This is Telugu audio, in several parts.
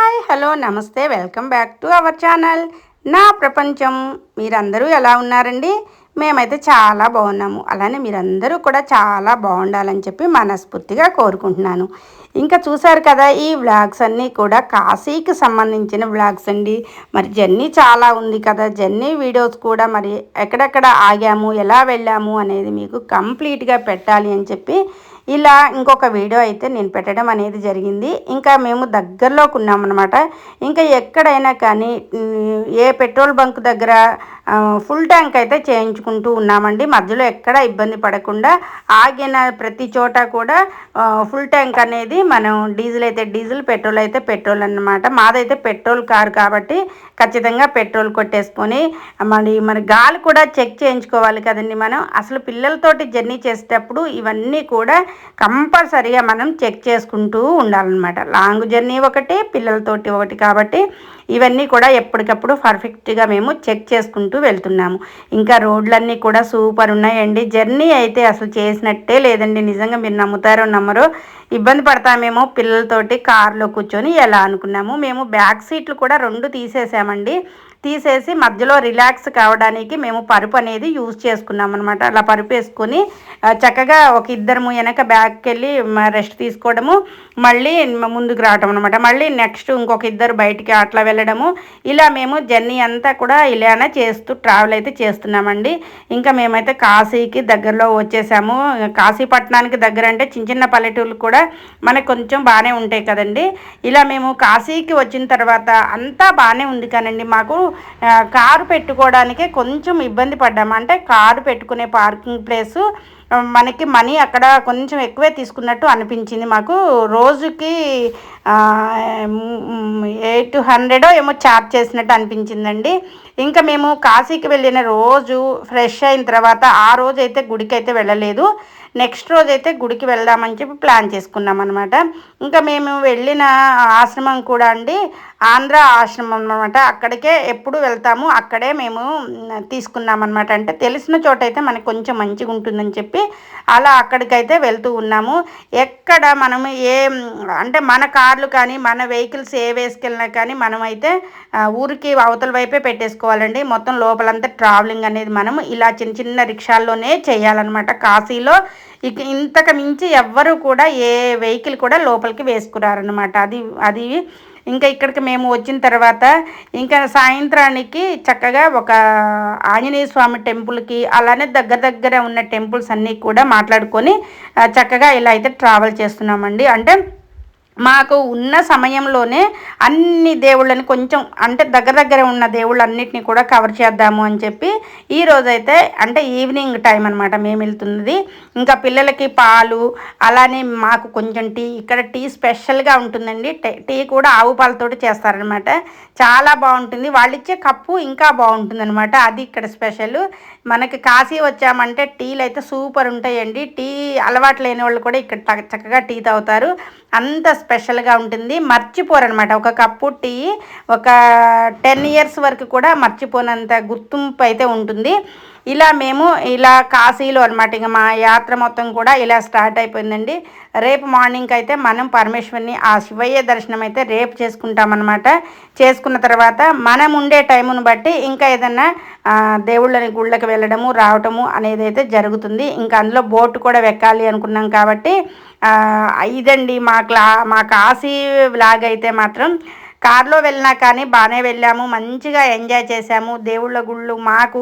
హాయ్ హలో నమస్తే welcome back to our channel నా ప్రపంచం. మీరందరూ ఎలా ఉన్నారండి? మేమైతే చాలా బాగున్నాము. అలానే మీరందరూ కూడా చాలా బాగుండాలని చెప్పి మనస్ఫూర్తిగా కోరుకుంటున్నాను. ఇంకా చూసారు కదా, ఈ వ్లాగ్స్ అన్నీ కూడా కాశీకి సంబంధించిన వ్లాగ్స్ అండి. మరి జర్నీ చాలా ఉంది కదా, జర్నీ వీడియోస్ కూడా మరి ఎక్కడెక్కడ ఆగాము, ఎలా వెళ్ళాము అనేది మీకు కంప్లీట్గా పెట్టాలి అని చెప్పి ఇలా ఇంకొక వీడియో అయితే నేను పెట్టడం అనేది జరిగింది. ఇంకా మేము దగ్గరలోకి ఉన్నామన్నమాట. ఇంకా ఎక్కడైనా కానీ ఏ పెట్రోల్ బంక్ దగ్గర ఫుల్ ట్యాంక్ అయితే చేయించుకుంటూ ఉన్నామండి. మధ్యలో ఎక్కడ ఇబ్బంది పడకుండా ఆగిన ప్రతి చోట కూడా ఫుల్ ట్యాంక్ అనేది మనం డీజిల్ అయితే డీజిల్, పెట్రోల్ అయితే పెట్రోల్ అన్నమాట. మాదైతే పెట్రోల్ కారు కాబట్టి ఖచ్చితంగా పెట్రోల్ కొట్టేసుకొని మరి గాలి కూడా చెక్ చేయించుకోవాలి కదండి మనం. అసలు పిల్లలతోటి జర్నీ చేసేటప్పుడు ఇవన్నీ కూడా కంపల్సరీగా మనం చెక్ చేసుకుంటూ ఉండాలన్నమాట. లాంగ్ జర్నీ ఒకటి, పిల్లలతోటి ఒకటి కాబట్టి ఇవన్నీ కూడా ఎప్పటికప్పుడు పర్ఫెక్ట్గా మేము చెక్ చేసుకుంటూ వెళ్తున్నాము. ఇంకా రోడ్లన్నీ కూడా సూపర్ ఉన్నాయండి. జర్నీ అయితే అసలు చేసినట్టే లేదండి. నిజంగా మీరు నమ్ముతారో నమ్మరో, ఇబ్బంది పడతామేమో పిల్లలతోటి కారులో కూర్చొని ఎలా అనుకున్నాము. మేము బ్యాక్ సీట్లు కూడా 2 తీసేసామండి. తీసేసి మధ్యలో రిలాక్స్ కావడానికి మేము పరుపు అనేది యూజ్ చేసుకున్నాం అనమాట. అలా పరుపు వేసుకొని చక్కగా ఒక ఇద్దరము వెనక బ్యాక్కి వెళ్ళి రెస్ట్ తీసుకోవడము, మళ్ళీ ముందుకు రావటం అనమాట. మళ్ళీ నెక్స్ట్ ఇంకొక ఇద్దరు బయటికి అట్లా వెళ్ళడము. ఇలా మేము జర్నీ అంతా కూడా ఇలానే చేస్తూ ట్రావెల్ అయితే చేస్తున్నామండి. ఇంకా మేమైతే కాశీకి దగ్గరలో వచ్చేసాము. కాశీపట్నానికి దగ్గర అంటే చిన్న చిన్న పల్లెటూళ్ళు కూడా మనకు కొంచెం బాగానే ఉంటాయి కదండి. ఇలా మేము కాశీకి వచ్చిన తర్వాత అంతా బాగానే ఉంది కానండి, మాకు కారు పెట్టుకోవడానికే కొంచెం ఇబ్బంది పడ్డాము. అంటే కారు పెట్టుకునే పార్కింగ్ ప్లేసు మనకి మనీ అక్కడ కొంచెం ఎక్కువే తీసుకున్నట్టు అనిపించింది మాకు. రోజుకి 800 ఏమో ఛార్జ్ చేసినట్టు అనిపించిందండి. ఇంకా మేము కాశీకి వెళ్ళిన రోజు ఫ్రెష్ అయిన తర్వాత ఆ రోజు అయితే గుడికి అయితే వెళ్ళలేదు. నెక్స్ట్ రోజు అయితే గుడికి వెళ్దామని చెప్పి ప్లాన్ చేసుకున్నాం అనమాట. ఇంకా మేము వెళ్ళిన ఆశ్రమం కూడా అండి ఆంధ్ర ఆశ్రమం అనమాట. అక్కడికే ఎప్పుడు వెళ్తాము, అక్కడే మేము తీసుకున్నాం అనమాట. అంటే తెలిసిన చోట అయితే మనకు కొంచెం మంచిగా ఉంటుందని చెప్పి అలా అక్కడికైతే వెళ్తూ ఉన్నాము. ఎక్కడ మనం అంటే మన కార్లు కానీ మన వెహికల్స్ ఏ వేసుకెళ్ళినా కానీ మనమైతే ఊరికి అవతల వైపే పెట్టేసుకోవాలండి. మొత్తం లోపలంతా ట్రావెలింగ్ అనేది మనం ఇలా చిన్న చిన్న రిక్షాల్లోనే చేయాలన్నమాట. కాశీలో ఇక ఇంతకు మించి ఎవ్వరూ కూడా ఏ వెహికల్ కూడా లోపలికి వేసుకురారనమాట. అది ఇంకా ఇక్కడికి మేము వచ్చిన తర్వాత ఇంకా సాయంత్రానికి చక్కగా ఒక ఆంజనేయ స్వామి టెంపుల్కి, అలానే దగ్గర ఉన్న టెంపుల్స్ అన్నీ కూడా మాట్లాడుకొని చక్కగా ఇలా అయితే ట్రావెల్ చేస్తున్నామండి. అంటే మాకు ఉన్న సమయంలోనే అన్ని దేవుళ్ళని కొంచెం అంటే దగ్గర ఉన్న దేవుళ్ళన్నిటిని కూడా కవర్ చేద్దాము అని చెప్పి ఈరోజైతే అంటే ఈవినింగ్ టైం అనమాట మేము వెళ్తున్నది. ఇంకా పిల్లలకి పాలు, అలానే మాకు కొంచెం టీ, ఇక్కడ టీ స్పెషల్గా ఉంటుందండి. టీ కూడా ఆవు పాలతోటి చేస్తారనమాట. చాలా బాగుంటుంది. వాళ్ళు ఇచ్చే కప్పు ఇంకా బాగుంటుంది అనమాట. అది ఇక్కడ స్పెషల్. మనకి కాశీ వచ్చామంటే టీలు అయితే సూపర్ ఉంటాయండి. టీ అలవాటు లేని వాళ్ళు కూడా ఇక్కడ చక్కగా టీ తాగుతారు. అంత స్పెషల్గా ఉంటుంది. మర్చిపోరనమాట. ఒక కప్పు టీ ఒక 10 years వరకు కూడా మర్చిపోనంత గుర్తింపు అయితే ఉంటుంది. మేము ఇలా కాశీలో అనమాట. ఇంకా మా యాత్ర మొత్తం కూడా ఇలా స్టార్ట్ అయిపోయిందండి. రేపు మార్నింగ్ అయితే మనం పరమేశ్వరిని ఆ శివయ్య దర్శనం అయితే రేపు చేసుకుంటామన్నమాట. చేసుకున్న తర్వాత మనం ఉండే టైమును బట్టి ఇంకా ఏదన్నా దేవుళ్ళని గుళ్ళకి వెళ్ళడము రావటము అనేది అయితే జరుగుతుంది. ఇంకా అందులో బోటు కూడా వెక్కాలి అనుకున్నాం కాబట్టి ఇదండి మా కాశీ వ్లాగ్ అయితే మాత్రం. కారులో వెళ్ళినా కానీ బాగానే వెళ్ళాము, మంచిగా ఎంజాయ్ చేసాము. దేవుళ్ళ గుళ్ళు మాకు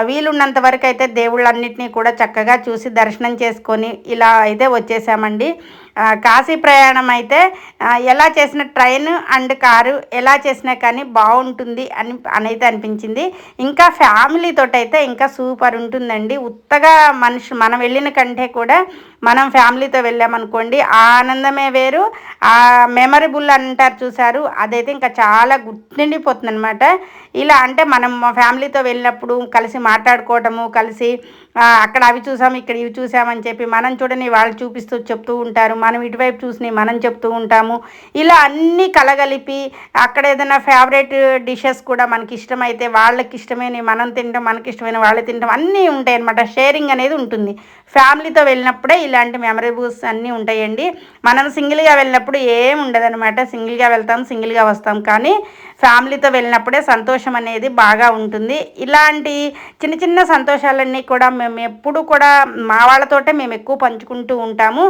వీలున్నంత వరకు అయితే దేవుళ్ళన్నిటినీ కూడా చక్కగా చూసి దర్శనం చేసుకొని ఇలా అయితే వచ్చేసామండి. కాశీ ప్రయాణం అయితే ఎలా చేసిన ట్రైన్ అండ్ కారు ఎలా చేసినా కానీ బాగుంటుంది అయితే అనిపించింది. ఇంకా ఫ్యామిలీతో అయితే ఇంకా సూపర్ ఉంటుందండి. ఉత్తగా మనం వెళ్ళిన కంటే కూడా మనం ఫ్యామిలీతో వెళ్ళామనుకోండి ఆ ఆనందమే వేరు. ఆ మెమరబుల్ అంటారు చూసారు, అదైతే ఇంకా చాలా గుర్తుండిపోతుంది అనమాట. ఇలా అంటే మనం ఫ్యామిలీతో వెళ్ళినప్పుడు కలిసి మాట్లాడుకోవటము, కలిసి అక్కడ అవి చూసాము ఇక్కడ ఇవి చూసామని చెప్పి మనం చూడని వాళ్ళు చూపిస్తూ చెప్తూ ఉంటారు. మనం ఇటువైపు చూసినవి మనం చెప్తూ ఉంటాము. ఇలా అన్నీ కలగలిపి అక్కడ ఏదైనా ఫేవరెట్ డిషెస్ కూడా మనకి ఇష్టమైతే వాళ్ళకి ఇష్టమైనవి మనం తింటాం, మనకి ఇష్టమైన వాళ్ళు తింటాం, అన్నీ ఉంటాయి అన్నమాట. షేరింగ్ అనేది ఉంటుంది. ఫ్యామిలీతో వెళ్ళినప్పుడే ఇలాంటి మెమరబుల్స్ అన్నీ ఉంటాయండి. మనం సింగిల్గా వెళ్ళినప్పుడు ఏం ఉండదన్నమాట. సింగిల్గా వెళ్తాం, సింగిల్గా వస్తాం. కానీ ఫ్యామిలీతో వెళ్ళినప్పుడే సంతోషం అనేది బాగా ఉంటుంది. ఇలాంటి చిన్న చిన్న సంతోషాలన్నీ కూడా మేము ఎప్పుడు కూడా మా వాళ్ళతోటే మేము ఎక్కువ పంచుకుంటూ ఉంటాము.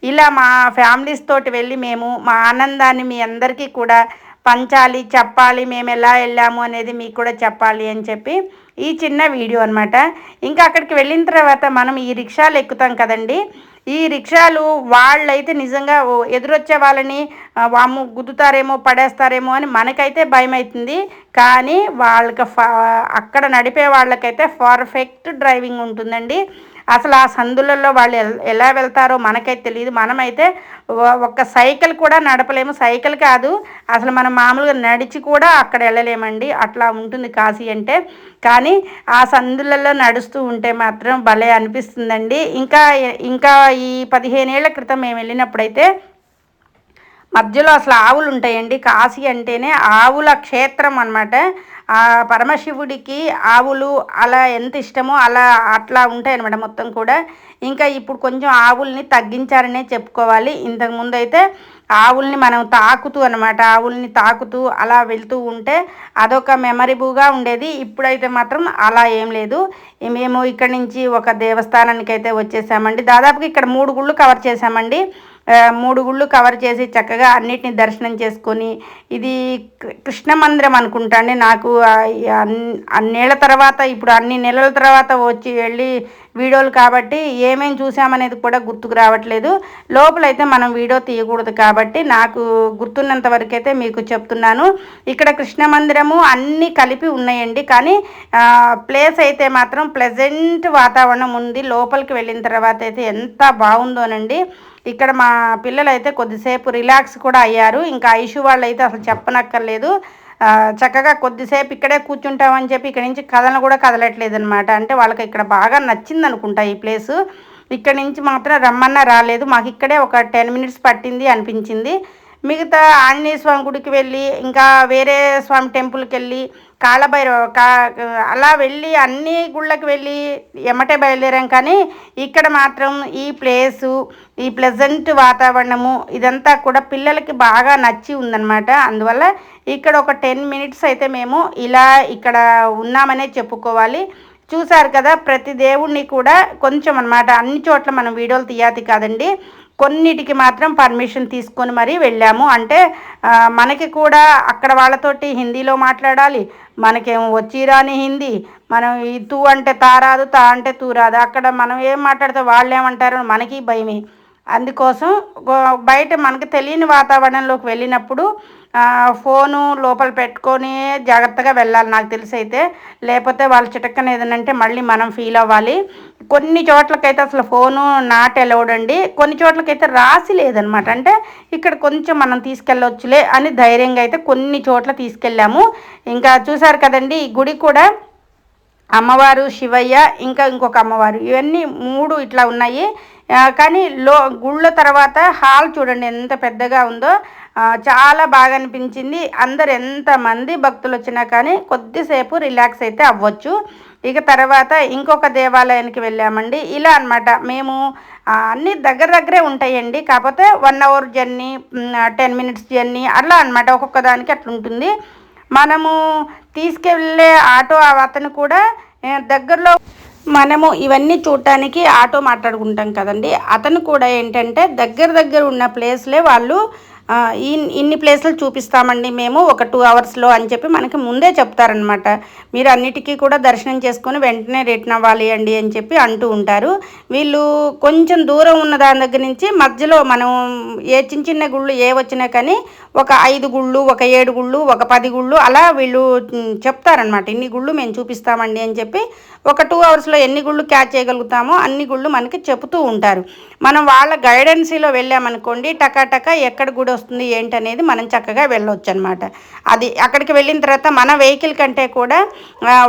ఇలా మా ఫ్యామిలీస్ తోటి వెళ్ళి మేము మా ఆనందాన్ని మీ అందరికీ కూడా పంచాలి, చెప్పాలి, మేము ఎలా వెళ్ళాము అనేది మీకు కూడా చెప్పాలి అని చెప్పి ఈ చిన్న వీడియో అనమాట. ఇంకా అక్కడికి వెళ్ళిన తర్వాత మనం ఈ రిక్షాలు ఎక్కుతాం కదండి. ఈ రిక్షాలు వాళ్ళైతే నిజంగా ఎదురొచ్చే వాళ్ళని వాము గుద్దుతారేమో, పడేస్తారేమో అని మనకైతే భయం అవుతుంది. కానీ వాళ్ళకి అక్కడ నడిపే వాళ్ళకైతే పర్ఫెక్ట్ డ్రైవింగ్ ఉంటుందండి. అసలు ఆ సందులలో వాళ్ళు ఎలా వెళ్తారో మనకైతే తెలియదు. మనమైతే ఒక్క సైకిల్ కూడా నడపలేము. సైకిల్ కాదు, అసలు మనం మామూలుగా నడిచి కూడా అక్కడ వెళ్ళలేమండి. అట్లా ఉంటుంది కాశీ అంటే. కానీ ఆ సందులలో నడుస్తూ ఉంటే మాత్రం భలే అనిపిస్తుందండి. ఇంకా ఇంకా ఈ 15 ఏళ్ల క్రితం మేము వెళ్ళినప్పుడైతే మధ్యలో అసలు ఆవులు ఉంటాయండి. కాశీ అంటేనే ఆవుల క్షేత్రం అన్నమాట. ఆ పరమశివుడికి ఆవులు అలా ఎంత ఇష్టమో అట్లా ఉంటాయి అన్నమాట మొత్తం కూడా. ఇంకా ఇప్పుడు కొంచెం ఆవుల్ని తగ్గించారనే చెప్పుకోవాలి. ఇంతకుముందు అయితే ఆవుల్ని మనం తాకుతూ అన్నమాట, ఆవుల్ని తాకుతూ అలా వెళ్తూ ఉంటే అదొక మెమరబుల్గా ఉండేది. ఇప్పుడైతే మాత్రం అలా ఏం లేదు. మేము ఇక్కడ నుంచి ఒక దేవస్థానానికి అయితే వచ్చేసామండి. దాదాపుగా ఇక్కడ 3 గుళ్ళు కవర్ చేసామండి. 3 గుళ్ళు కవర్ చేసి చక్కగా అన్నిటిని దర్శనం చేసుకొని, ఇది కృష్ణ మందిరం అనుకుంటా అండి. నాకు అన్నేళ్ల తర్వాత, ఇప్పుడు అన్ని నెలల తర్వాత వచ్చి వెళ్ళి వీడియోలు కాబట్టి ఏమేమి చూసామనేది కూడా గుర్తుకు రావట్లేదు. లోపలైతే మనం వీడియో తీయకూడదు కాబట్టి నాకు గుర్తున్నంత వరకు అయితే మీకు చెప్తున్నాను. ఇక్కడ కృష్ణ మందిరము అన్నీ కలిపి ఉన్నాయండి. కానీ ప్లేస్ అయితే మాత్రం ప్లెజెంట్ వాతావరణం ఉంది. లోపలికి వెళ్ళిన తర్వాత అయితే ఎంత బాగుందోనండి. ఇక్కడ మా పిల్లలు అయితే కొద్దిసేపు రిలాక్స్ కూడా అయ్యారు. ఇంకా ఐషు వాళ్ళు అయితే అసలు చెప్పనక్కర్లేదు. చక్కగా కొద్దిసేపు ఇక్కడే కూర్చుంటామని చెప్పి ఇక్కడ నుంచి కథలను కూడా కదలట్లేదు అనమాట. అంటే వాళ్ళకి ఇక్కడ బాగా నచ్చింది అనుకుంటా ఈ ప్లేసు. ఇక్కడ నుంచి మాత్రం రమ్మన్నా రాలేదు. మాకు ఇక్కడే ఒక 10 మినిట్స్ పట్టింది అనిపించింది. మిగతా ఆంజనేయ స్వామి గుడికి వెళ్ళి, ఇంకా వేరే స్వామి టెంపుల్కి వెళ్ళి, కాళభైరవ అలా వెళ్ళి అన్ని గుళ్ళకి వెళ్ళి ఎమ్మటే బయలుదేరాం. కానీ ఇక్కడ మాత్రం ఈ ప్లేసు, ఈ ప్లెజెంట్ వాతావరణము ఇదంతా కూడా పిల్లలకి బాగా నచ్చి ఉందన్నమాట. అందువల్ల ఇక్కడ ఒక 10 మినిట్స్ అయితే మేము ఇలా ఇక్కడ ఉన్నామనే చెప్పుకోవాలి. చూసారు కదా, ప్రతి దేవుణ్ణి కూడా కొంచెం అన్నమాట. అన్ని చోట్ల మనం వీడియోలు తీయాలి కాదండి, కొన్నిటికి మాత్రం పర్మిషన్ తీసుకొని మరీ వెళ్ళాము. అంటే మనకి కూడా అక్కడ వాళ్ళతోటి హిందీలో మాట్లాడాలి, మనకేమో వచ్చి రాని హిందీ. మనం ఈ తూ అంటే తా రాదు, తా అంటే తూ రాదు. అక్కడ మనం ఏం మాట్లాడితే వాళ్ళు ఏమంటారో మనకి భయమే. అందుకోసం బయట మనకు తెలియని వాతావరణంలోకి వెళ్ళినప్పుడు ఫోను లోపల పెట్టుకొని జాగ్రత్తగా వెళ్ళాలి నాకు తెలిసి అయితే. లేకపోతే వాళ్ళు చిటక్కన ఏదనంటే మళ్ళీ మనం ఫీల్ అవ్వాలి. కొన్ని చోట్లకైతే అసలు ఫోను నాట్ అలౌడ్ అండి. కొన్ని చోట్లకైతే రాసి లేదనమాట. అంటే ఇక్కడ కొంచెం మనం తీసుకెళ్ళవచ్చులే అని ధైర్యంగా అయితే కొన్ని చోట్ల తీసుకెళ్ళాము. ఇంకా చూసారు కదండి, ఈ గుడి కూడా అమ్మవారు, శివయ్య, ఇంకా ఇంకొక అమ్మవారు, ఇవన్నీ 3 ఇట్లా ఉన్నాయి. కానీ గుళ్ళ తర్వాత హాల్ చూడండి ఎంత పెద్దగా ఉందో. చాలా బాగా అనిపించింది. అందరు ఎంతమంది భక్తులు వచ్చినా కానీ కొద్దిసేపు రిలాక్స్ అయితే అవ్వచ్చు. ఇక తర్వాత ఇంకొక దేవాలయానికి వెళ్ళామండి. ఇలా అన్నమాట. మేము అన్నీ దగ్గరే ఉంటాయండి. కాకపోతే 1 అవర్ జర్నీ, 10 మినిట్స్ జర్నీ అట్లా అన్నమాట. ఒక్కొక్క దానికి అట్లా ఉంటుంది. మనము తీసుకెళ్ళే ఆటో అతను కూడా దగ్గరలో, మనము ఇవన్నీ చూడటానికి ఆటో మాట్లాడుకుంటాం కదండి, అతను కూడా ఏంటంటే దగ్గర ఉన్న ప్లేస్లే వాళ్ళు ఇన్ని ప్లేసులు చూపిస్తామండి మేము ఒక 2 అవర్స్లో అని చెప్పి మనకి ముందే చెప్తారనమాట. మీరు అన్నిటికీ కూడా దర్శనం చేసుకొని వెంటనే రిటర్న్ అవ్వాలి అండి అని చెప్పి అంటూ ఉంటారు. వీళ్ళు కొంచెం దూరం ఉన్న దాని దగ్గర నుంచి మధ్యలో మనం ఏ చిన్న గుళ్ళు ఏ వచ్చినా కానీ ఒక 5 గుళ్ళు, ఒక 7 గుళ్ళు, ఒక 10 గుళ్ళు అలా వీళ్ళు చెప్తారనమాట. ఇన్ని గుళ్ళు మేము చూపిస్తామండి అని చెప్పి ఒక 2 అవర్స్లో ఎన్ని గుళ్ళు క్యాచ్ చేయగలుగుతామో అన్ని గుళ్ళు మనకి చెబుతూ ఉంటారు. మనం వాళ్ళ గైడెన్సీలో వెళ్ళామనుకోండి, టకాటక ఎక్కడ గుడి వస్తుంది ఏంటనేది మనం చక్కగా వెళ్ళొచ్చు అనమాట. అది అక్కడికి వెళ్ళిన తర్వాత మన వెహికల్ కంటే కూడా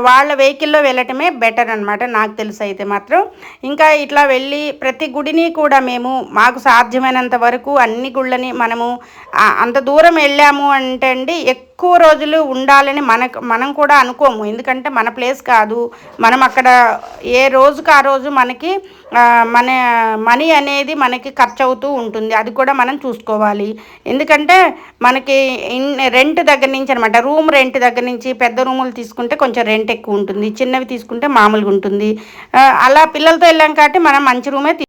వాళ్ళ వెహికల్లో వెళ్ళటమే బెటర్ అనమాట, నాకు తెలిసి అయితే మాత్రం. ఇంకా ఇట్లా వెళ్ళి ప్రతి గుడిని కూడా మేము మాకు సాధ్యమైనంత వరకు అన్ని గుళ్ళని మనము అంత దూరం వెళ్ళాము అంటే అండి ఎక్కువ రోజులు ఉండాలని మనం కూడా అనుకోము. ఎందుకంటే మన ప్లేస్ కాదు. మనం అక్కడ ఏ రోజుకి ఆ రోజు మనకి మన మనీ అనేది మనకి ఖర్చు అవుతూ ఉంటుంది. అది కూడా మనం చూసుకోవాలి. ఎందుకంటే మనకి రెంట్ దగ్గర నుంచి అనమాట, రూమ్ రెంట్ దగ్గర నుంచి పెద్ద రూములు తీసుకుంటే కొంచెం రెంట్ ఎక్కువ ఉంటుంది, చిన్నవి తీసుకుంటే మామూలుగా ఉంటుంది. అలా పిల్లలతో వెళ్ళాం కాబట్టి మనం మంచి రూమే